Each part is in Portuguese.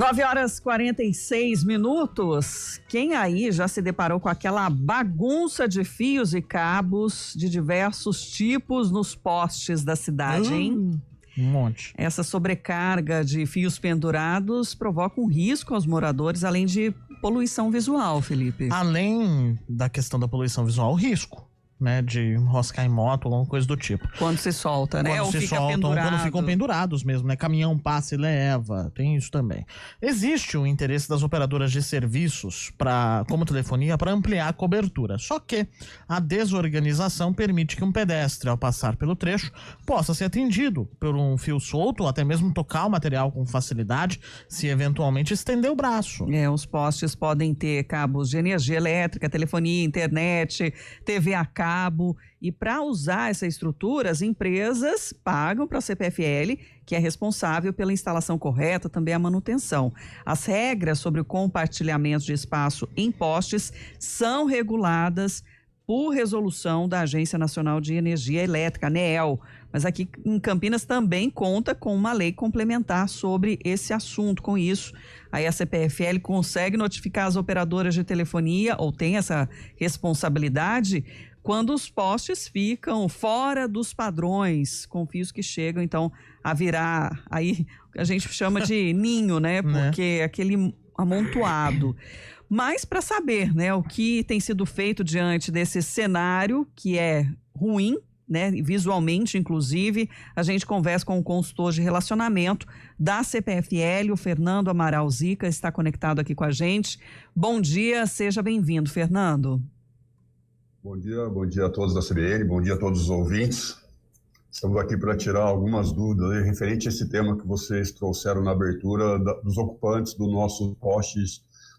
9h46. Quem aí já se deparou com aquela bagunça de fios e cabos de diversos tipos nos postes da cidade, hein? Um monte. Essa sobrecarga de fios pendurados provoca um risco aos moradores, além de poluição visual, Felipe. Além da questão da poluição visual, o risco, né, de enroscar em moto ou alguma coisa do tipo. Quando se solta, né? Quando Ou se fica soltam, pendurado. quando ficam pendurados mesmo, né? Caminhão passa e leva, tem isso também. Existe o interesse das operadoras de serviços, como telefonia, para ampliar a cobertura. Só que a desorganização permite que um pedestre, ao passar pelo trecho, possa ser atendido por um fio solto ou até mesmo tocar o material com facilidade, se eventualmente estender o braço. Os postes podem ter cabos de energia elétrica, telefonia, internet, TV a cabo, e para usar essa estrutura, as empresas pagam para a CPFL, que é responsável pela instalação correta, também a manutenção. As regras sobre o compartilhamento de espaço em postes são reguladas por resolução da Agência Nacional de Energia Elétrica, ANEEL, mas aqui em Campinas também conta com uma lei complementar sobre esse assunto. Com isso, aí a CPFL consegue notificar as operadoras de telefonia, ou tem essa responsabilidade, quando os postes ficam fora dos padrões, com fios que chegam, então, a virar, aí a gente chama de ninho, né? Porque é aquele amontoado. Mas para saber, né, o que tem sido feito diante desse cenário, que é ruim, né, visualmente, inclusive, a gente conversa com o consultor de relacionamento da CPFL, o Fernando Amaral Zica, está conectado aqui com a gente. Bom dia, seja bem-vindo, Fernando. Bom dia a todos da CBN, bom dia a todos os ouvintes. Estamos aqui para tirar algumas dúvidas aí, referente a esse tema que vocês trouxeram na abertura dos ocupantes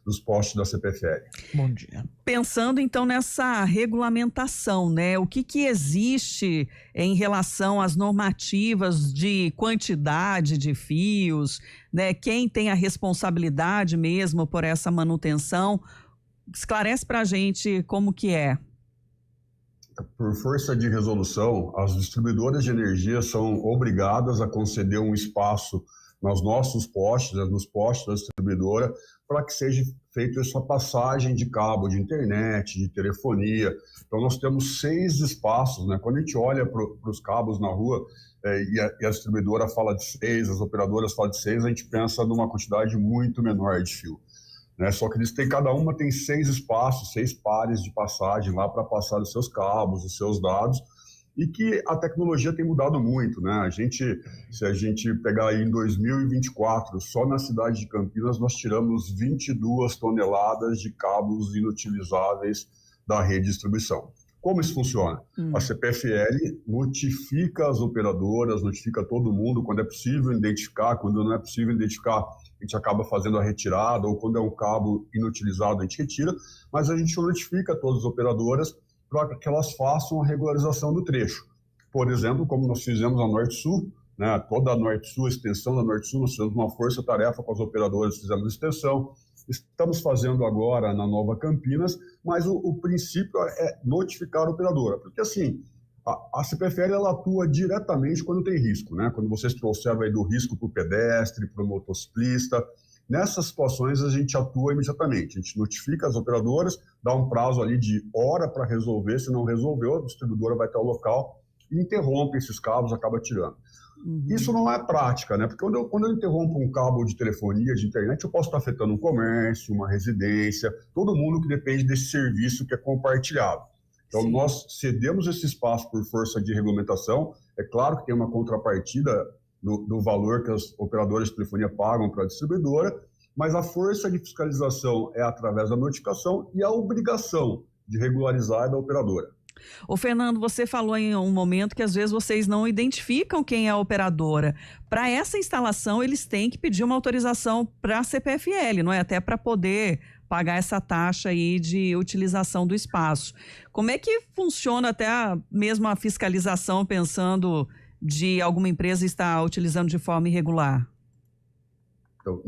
dos postes da CPFL. Bom dia. Pensando então nessa regulamentação, né? O que existe em relação às normativas de quantidade de fios, né? Quem tem a responsabilidade mesmo por essa manutenção? Esclarece para a gente como que é. Por força de resolução, as distribuidoras de energia são obrigadas a conceder um espaço nos nossos postes, nos postes da distribuidora, para que seja feita essa passagem de cabo de internet, de telefonia. Então nós temos 6 espaços, né? Quando a gente olha para os cabos na rua e a distribuidora fala de 6, as operadoras falam de 6, a gente pensa numa quantidade muito menor de fio. Né? Só que cada uma tem 6 espaços, 6 pares de passagem lá para passar os seus cabos, os seus dados, e que a tecnologia tem mudado muito, né? Se a gente pegar aí em 2024, só na cidade de Campinas nós tiramos 22 toneladas de cabos inutilizáveis da rede de distribuição. Como isso funciona? A CPFL notifica as operadoras, notifica todo mundo quando é possível identificar, quando não é possível identificar, a gente acaba fazendo a retirada, ou quando é um cabo inutilizado a gente retira, mas a gente notifica todas as operadoras para que elas façam a regularização do trecho. Por exemplo, como nós fizemos a Norte-Sul, né, toda a Norte-Sul, a extensão da Norte-Sul, nós fizemos uma força-tarefa com as operadoras, fizemos extensão. Estamos fazendo agora na Nova Campinas, mas o princípio é notificar a operadora, porque assim, a CPFL ela atua diretamente quando tem risco, né? Quando vocês trouxeram aí do risco para o pedestre, para o motociclista, nessas situações a gente atua imediatamente, a gente notifica as operadoras, dá um prazo ali de hora para resolver, se não resolveu, a distribuidora vai até o local e interrompe esses cabos, acaba tirando. Isso não é prática, né? Porque quando eu interrompo um cabo de telefonia, de internet, eu posso estar afetando um comércio, uma residência, todo mundo que depende desse serviço que é compartilhado. Então, sim, nós cedemos esse espaço por força de regulamentação. É claro que tem uma contrapartida do valor que as operadoras de telefonia pagam para a distribuidora, mas a força de fiscalização é através da notificação e a obrigação de regularizar é da operadora. Ô Fernando, você falou em um momento que às vezes vocês não identificam quem é a operadora. Para essa instalação, eles têm que pedir uma autorização para a CPFL, não é? Até para poder pagar essa taxa aí de utilização do espaço. Como é que funciona até mesmo a fiscalização, pensando de alguma empresa estar utilizando de forma irregular? Então,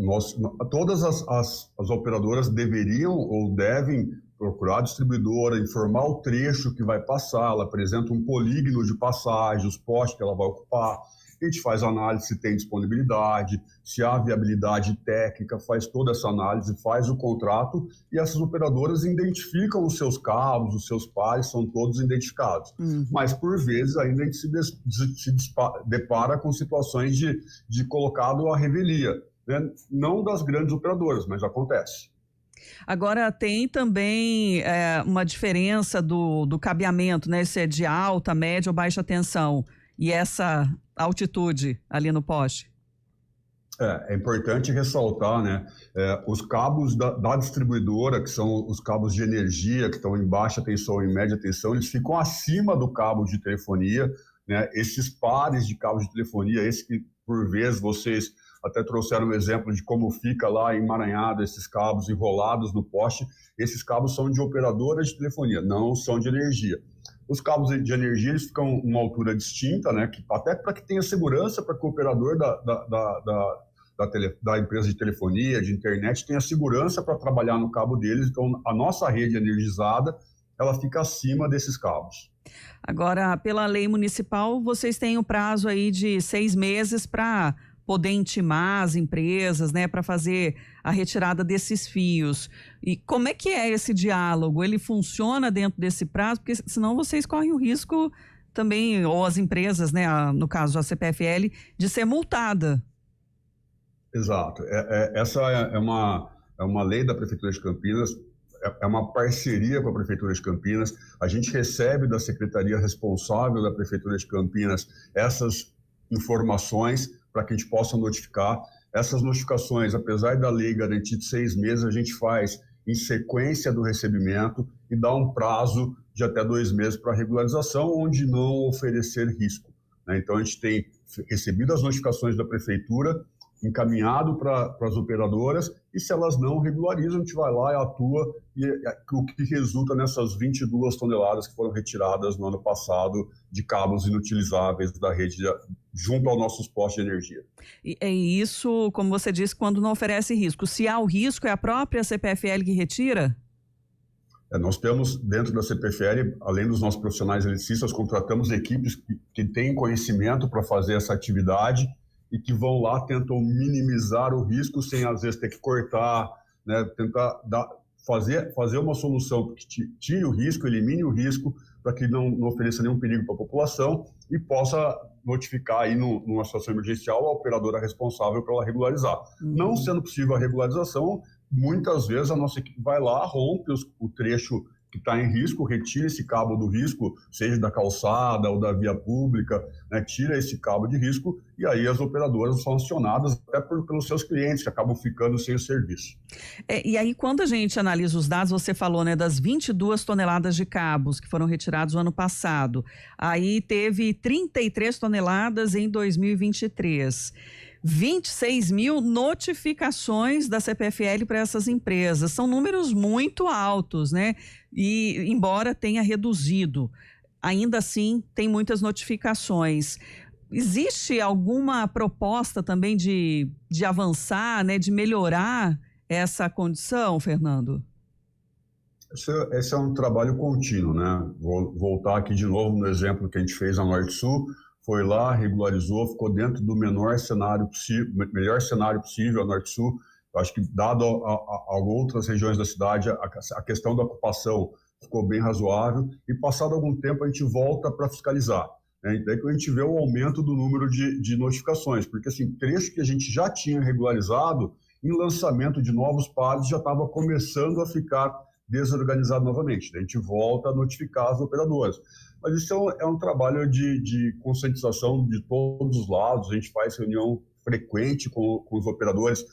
todas as operadoras deveriam ou devem procurar a distribuidora, informar o trecho que vai passar, ela apresenta um polígono de passagem, os postes que ela vai ocupar, a gente faz análise se tem disponibilidade, se há viabilidade técnica, faz toda essa análise, faz o contrato e essas operadoras identificam os seus cabos, os seus pares, são todos identificados. Mas, por vezes, ainda a gente se depara com situações de colocado à revelia, né? Não das grandes operadoras, mas acontece. Agora, tem também uma diferença do cabeamento, né? Se é de alta, média ou baixa tensão. E essa altitude ali no poste. É importante ressaltar, né? Os cabos da distribuidora, que são os cabos de energia, que estão em baixa tensão e média tensão, eles ficam acima do cabo de telefonia, né? Esses pares de cabos de telefonia, esse que, por vezes, vocês até trouxeram um exemplo de como fica lá emaranhado esses cabos enrolados no poste. Esses cabos são de operadoras de telefonia, não são de energia. Os cabos de energia eles ficam em uma altura distinta, né? Até para que tenha segurança, para que o operador da empresa de telefonia, de internet, tenha segurança para trabalhar no cabo deles. Então, a nossa rede energizada, ela fica acima desses cabos. Agora, pela lei municipal, vocês têm o prazo aí de 6 meses para poder intimar as empresas, né, para fazer a retirada desses fios. E como é que é esse diálogo? Ele funciona dentro desse prazo? Porque senão vocês correm o risco também, ou as empresas, né, no caso a CPFL, de ser multada. Exato. Essa é uma lei da Prefeitura de Campinas, é uma parceria com a Prefeitura de Campinas. A gente recebe da secretaria responsável da Prefeitura de Campinas essas informações para que a gente possa notificar. Essas notificações, apesar da lei garantir 6 meses, a gente faz em sequência do recebimento e dá um prazo de até 2 meses para regularização, onde não oferecer risco, né? Então, a gente tem recebido as notificações da Prefeitura, encaminhado para as operadoras, e se elas não regularizam, a gente vai lá e atua, e o que resulta nessas 22 toneladas que foram retiradas no ano passado de cabos inutilizáveis da rede junto aos nossos postos de energia. E é isso, como você disse, quando não oferece risco. Se há o risco, é a própria CPFL que retira? Nós temos, dentro da CPFL, além dos nossos profissionais eletricistas, contratamos equipes que têm conhecimento para fazer essa atividade e que vão lá, tentam minimizar o risco sem, às vezes, ter que cortar, né? Tentar fazer uma solução que tire o risco, elimine o risco, para que não ofereça nenhum perigo para a população e possa notificar aí numa situação emergencial a operadora responsável pela regularizar. Não sendo possível a regularização, muitas vezes a nossa equipe vai lá, rompe o trecho que está em risco, retira esse cabo do risco, seja da calçada ou da via pública, né, tira esse cabo de risco e aí as operadoras são acionadas até pelos seus clientes que acabam ficando sem o serviço. E aí, quando a gente analisa os dados, você falou, né, das 22 toneladas de cabos que foram retirados no ano passado, aí teve 33 toneladas em 2023. 26 mil notificações da CPFL para essas empresas. São números muito altos, né? E, embora tenha reduzido, ainda assim tem muitas notificações. Existe alguma proposta também de avançar, né? De melhorar essa condição, Fernando? Esse é um trabalho contínuo, né? Vou voltar aqui de novo no exemplo que a gente fez na Norte-Sul. Foi lá, regularizou, ficou dentro do melhor cenário possível, a Norte-Sul. Eu acho que, dado a outras regiões da cidade, a questão da ocupação ficou bem razoável e, passado algum tempo, a gente volta para fiscalizar, né? Daí que a gente vê o aumento do número de notificações, porque, assim, trecho que a gente já tinha regularizado, em lançamento de novos pares, já estava começando a ficar desorganizado novamente. Daí a gente volta a notificar as operadoras. Mas isso é um trabalho de conscientização de todos os lados. A gente faz reunião frequente com os operadores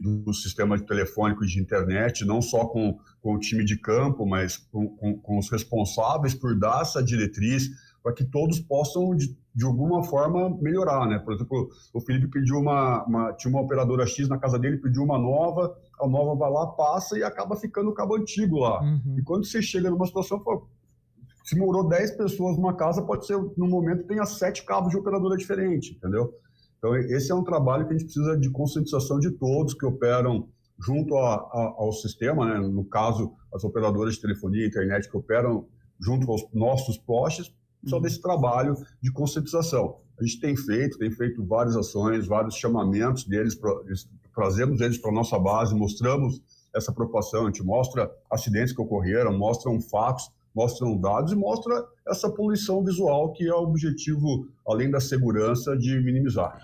do sistema telefônico e de internet, não só com o time de campo, mas com os responsáveis por dar essa diretriz para que todos possam, de alguma forma, melhorar, né? Por exemplo, o Felipe pediu tinha uma operadora X na casa dele, pediu uma nova, a nova vai lá, passa e acaba ficando o cabo antigo lá. E quando você chega numa situação, se morou 10 pessoas numa casa, pode ser, no momento, tenha 7 cabos de operadora diferente, entendeu? Então, esse é um trabalho que a gente precisa de conscientização de todos que operam junto ao sistema, né? No caso, as operadoras de telefonia e internet que operam junto aos nossos postes, só desse trabalho de conscientização. A gente tem feito várias ações, vários chamamentos deles, trazemos eles para a nossa base, mostramos essa preocupação, a gente mostra acidentes que ocorreram, mostram fatos, mostram dados e mostra essa poluição visual que é o objetivo, além da segurança, de minimizar.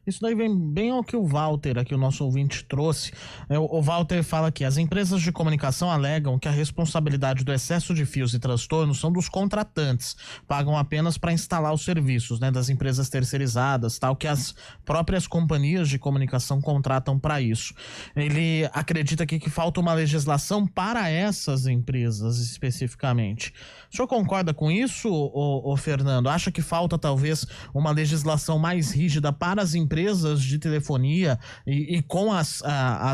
Isso daí vem bem ao que o Walter, aqui o nosso ouvinte, trouxe. O Walter fala que as empresas de comunicação alegam que a responsabilidade do excesso de fios e transtornos são dos contratantes, pagam apenas para instalar os serviços, né, das empresas terceirizadas, tal, que as próprias companhias de comunicação contratam para isso. Ele acredita aqui que falta uma legislação para essas empresas especificamente. O senhor concorda com isso, ô Fernando? Acha que falta talvez uma legislação mais rígida para as empresas de telefonia e com as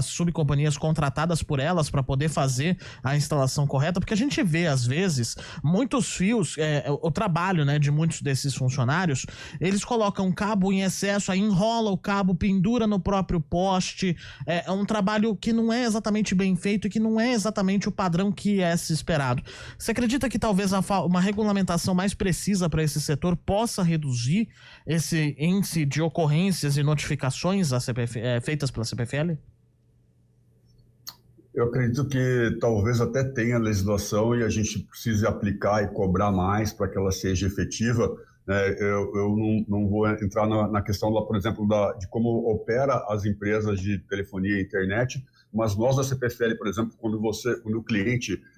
subcompanhias contratadas por elas para poder fazer a instalação correta? Porque a gente vê, às vezes, muitos fios, o trabalho, né, de muitos desses funcionários, eles colocam cabo em excesso, aí enrola o cabo, pendura no próprio poste. É um trabalho que não é exatamente bem feito e que não é exatamente o padrão que é se esperado. Você acredita que talvez uma regulamentação mais precisa para esse setor possa reduzir esse índice de ocorrências e notificações feitas pela CPFL? Eu acredito que talvez até tenha legislação e a gente precise aplicar e cobrar mais para que ela seja efetiva. Eu não vou entrar na questão, por exemplo, de como opera as empresas de telefonia e internet, mas nós da CPFL, por exemplo, quando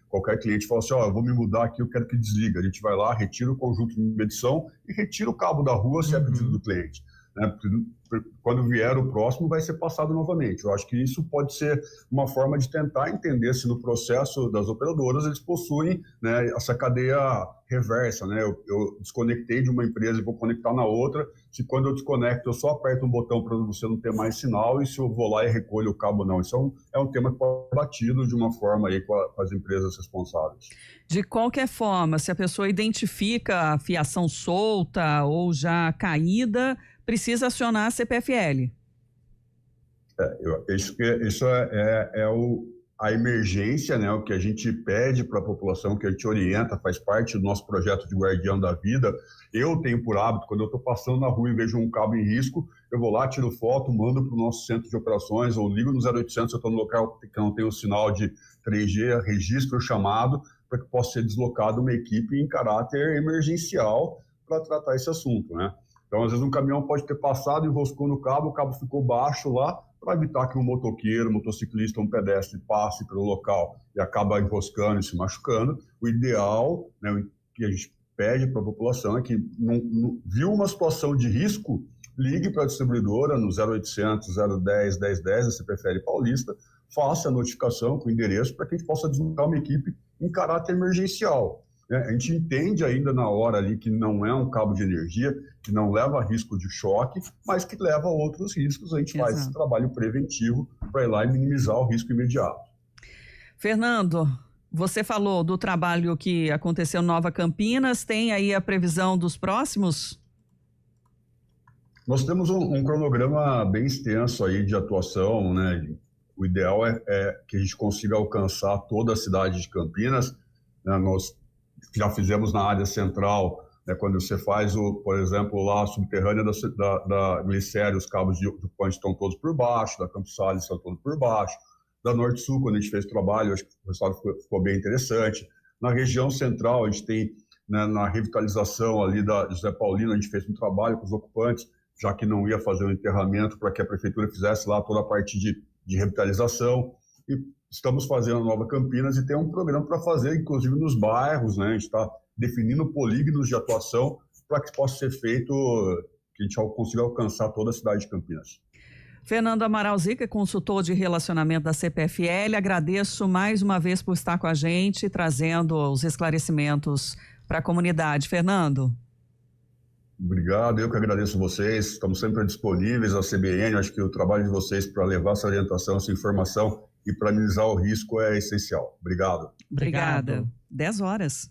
qualquer cliente fala assim, eu vou me mudar aqui, eu quero que desliga. A gente vai lá, retira o conjunto de medição e retira o cabo da rua se é pedido do cliente. Quando vier o próximo, vai ser passado novamente. Eu acho que isso pode ser uma forma de tentar entender se no processo das operadoras eles possuem, né, essa cadeia reversa. Né? Eu desconectei de uma empresa e vou conectar na outra. Se quando eu desconecto, eu só aperto um botão para você não ter mais sinal, e se eu vou lá e recolho o cabo, não. Isso é um tema que pode ser batido de uma forma aí com as empresas responsáveis. De qualquer forma, se a pessoa identifica a fiação solta ou já caída, precisa acionar a CPFL. Isso a emergência, né? O que a gente pede para a população, que a gente orienta, faz parte do nosso projeto de Guardião da Vida. Eu tenho por hábito, quando eu estou passando na rua e vejo um cabo em risco, eu vou lá, tiro foto, mando para o nosso centro de operações, ou ligo no 0800 se eu estou no local que não tem o sinal de 3G, registro o chamado, para que possa ser deslocada uma equipe em caráter emergencial para tratar esse assunto, né? Então, às vezes, um caminhão pode ter passado, enroscou no cabo, o cabo ficou baixo lá, para evitar que um motoqueiro, um motociclista, um pedestre passe pelo local e acaba enroscando e se machucando. O ideal, né, que a gente pede para a população é que, viu uma situação de risco, ligue para a distribuidora no 0800 010 1010, a CPFL Paulista, faça a notificação com o endereço para que a gente possa deslocar uma equipe em caráter emergencial. A gente entende ainda na hora ali que não é um cabo de energia, que não leva a risco de choque, mas que leva a outros riscos. A gente faz esse trabalho preventivo para ir lá e minimizar o risco imediato. Fernando, você falou do trabalho que aconteceu em Nova Campinas, tem aí a previsão dos próximos? Nós temos um cronograma bem extenso aí de atuação, né? O ideal é que a gente consiga alcançar toda a cidade de Campinas, né? Nós já fizemos na área central, né, quando você faz, por exemplo, lá a subterrânea da Glicério, os cabos de ocupante estão todos por baixo, da Campos Salles estão todos por baixo, da Norte-Sul, quando a gente fez o trabalho, acho que o resultado ficou bem interessante. Na região central, a gente tem, né, na revitalização ali da José Paulino, a gente fez um trabalho com os ocupantes, já que não ia fazer o enterramento, para que a prefeitura fizesse lá toda a parte de revitalização. E estamos fazendo a Nova Campinas e tem um programa para fazer, inclusive nos bairros, né? A gente está definindo polígonos de atuação para que possa ser feito, que a gente consiga alcançar toda a cidade de Campinas. Fernando Amaral Zica, consultor de relacionamento da CPFL, agradeço mais uma vez por estar com a gente, trazendo os esclarecimentos para a comunidade. Fernando. Obrigado, eu que agradeço vocês, estamos sempre disponíveis à CBN, acho que o trabalho de vocês para levar essa orientação, essa informação e para minimizar o risco é essencial. Obrigado. Obrigada. 10 horas.